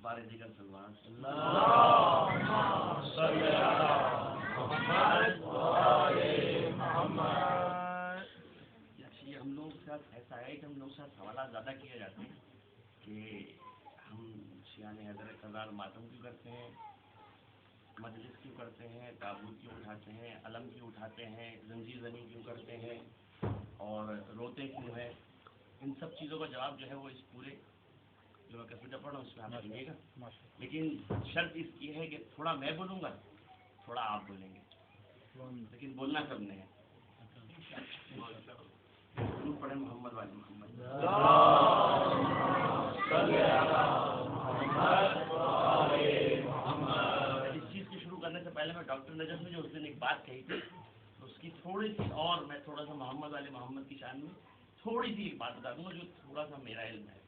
بارے ذکر سلمان ہم لوگ کے ساتھ ایسا ہے کہ ہم لوگ کے ساتھ سوالات زیادہ کیے جاتے ہیں کہ ہم شیان حضرت قرار ماتم کیوں کرتے ہیں، مجلس کیوں کرتے ہیں، تابوت کیوں اٹھاتے ہیں، علم کیوں اٹھاتے ہیں، زنجیر زنی کیوں کرتے ہیں اور روتے کیوں ہیں. ان سب چیزوں کا جواب جو ہے وہ اس پورے جو میں قصیدہ پڑھ رہا ہوں اس میں آپ سنیے گا. لیکن شرط اس کی ہے کہ تھوڑا میں بولوں گا تھوڑا آپ بولیں گے، لیکن بولنا سب نے ہے. پڑھیں محمد والی محمد. اس چیز کی شروع کرنے سے پہلے میں ڈاکٹر نجف نے جو اس دن ایک بات کہی تھی اس کی تھوڑی سی اور میں تھوڑا سا محمد والے محمد کی شان میں تھوڑی سی ایک بات بتا دوں گا جو تھوڑا سا میرا علم ہے.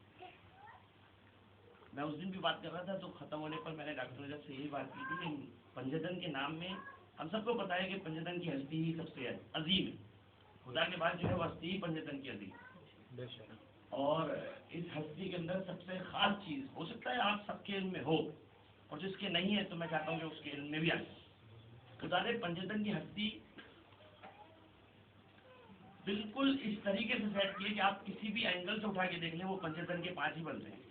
میں اس دن بھی بات کر رہا تھا تو ختم ہونے پر میں نے ڈاکٹر نجف سے یہی بات کی تھی کہ پنجتن کے نام میں ہم سب کو پتا ہے کہ پنجتن کی ہستی ہی سب سے عظیم ہے. خدا کے بعد جو ہے وہ ہستی ہی پنجتن کی عظیم ہے. اور اس ہستی کے اندر سب سے خاص چیز ہو سکتا ہے آپ سب کے علم میں ہو اور جس کے نہیں ہے تو میں چاہتا ہوں کہ اس کے علم میں بھی آ جائے. خدا نے پنجتن کی ہستی بالکل اس طریقے سے سیٹ کی ہے کہ آپ کسی بھی اینگل سے اٹھا کے دیکھ لیں وہ پنجتن کے 5 ہی بنتے ہیں.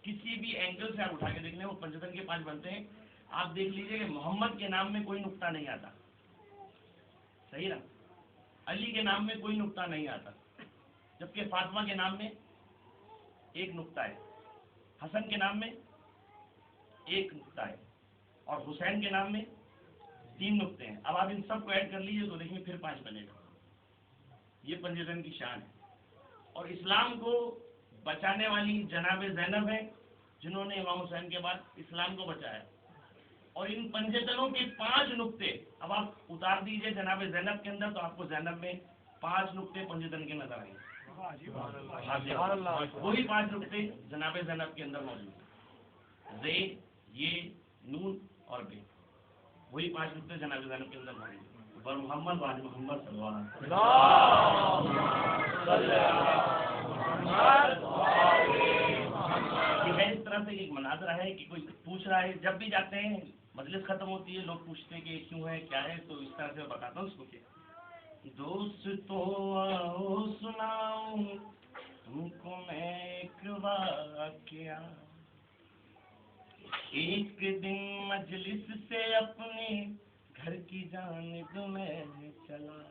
کسی بھی اینگل سے آپ اٹھا کے دیکھ لیں وہ پنجتن کے 5 بنتے ہیں. آپ دیکھ لیجئے کہ محمد کے نام میں کوئی نقطہ نہیں آتا، صحیح نا؟ علی کے نام میں کوئی نقطہ نہیں آتا، جبکہ فاطمہ کے نام میں ایک نقطہ ہے، حسن کے نام میں ایک نقطہ ہے اور حسین کے نام میں 3 نقطے ہیں. اب آپ ان سب کو ایڈ کر لیجئے تو دیکھیں پھر 5 بنے گا. یہ پنجتن کی شان ہے. اور اسلام کو بچانے والی جناب زینب ہیں جنہوں نے امام حسین کے بعد اسلام کو بچایا. اور ان پنجتنوں کے 5 نقطے اب آپ اتار دیجئے جناب زینب کے اندر تو آپ کو زینب میں 5 نقطے پنجتن کے نظر آئیں گے. وہی 5 نقطے جناب زینب کے اندر موجود ہیں، زے، یہ، نون اور بے. وہی 5 نقطے جناب زینب کے اندر موجود ہیں. اور محمد واجب محمد صلی اللہ علیہ اس طرح سے ایک مناظرہ ہے کہ کوئی پوچھ رہا ہے. جب بھی جاتے ہیں مجلس ختم ہوتی ہے لوگ پوچھتے ہیں کہ کیوں ہے کیا ہے تو اس طرح سے بتاتا ہوں اس کو کہ دوستو آؤ سناؤں تم کو میں ایک واقعہ. ایک دن مجلس سے اپنے گھر کی جانب میں چلا،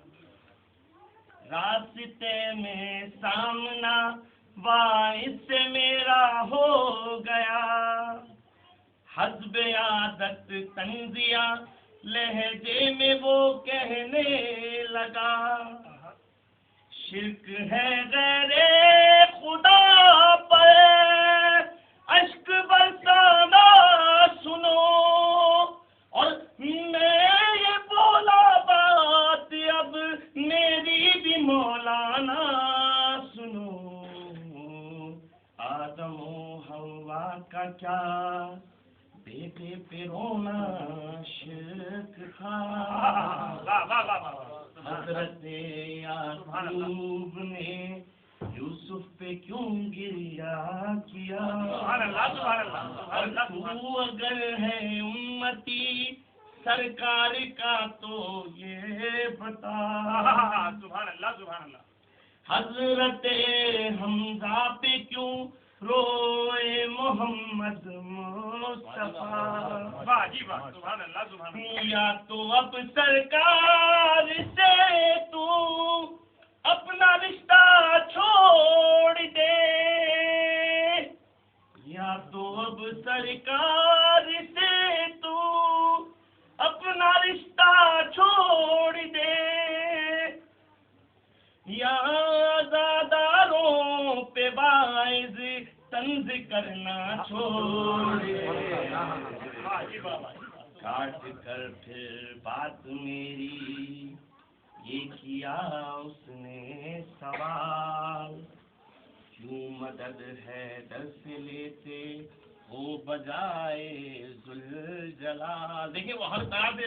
راستے میں سامنا باعث سے میرا ہو گیا. حسب عادت طنزیہ لہجے میں وہ کہنے لگا، شرک ہے غیر خدا پر اشک برسانا سنو. اور میں یہ بولا بات اب میری بھی مولانا سنو. آدم و حوا کا کیا بیٹے پہ رونا شرک تھا، حضرت یعقوب نے یوسف پہ کیوں گریا کیا. اور تو اگر ہے امتی سرکار کا تو یہ بتا. سبحان اللہ سبحان اللہ. حضرت حمزہ پہ کیوں روئے محمد مصطفیٰ. سبحان اللہ سبحان اللہ. یا تو اب سرکار سے تو اپنا رشتہ چھوڑ دے، یا تو اب سرکار سے تو اپنا رشتہ چھوڑ دے، یا زاداروں پہ باعث طنز کرنا چھوڑ دے. کاٹ کر پھر بات میری یہ کیا اس نے سوال، کیوں مدد ہے در سے لیتے وہ بجائے ذوالجلال. دیکھیں وہ ہر طرح سے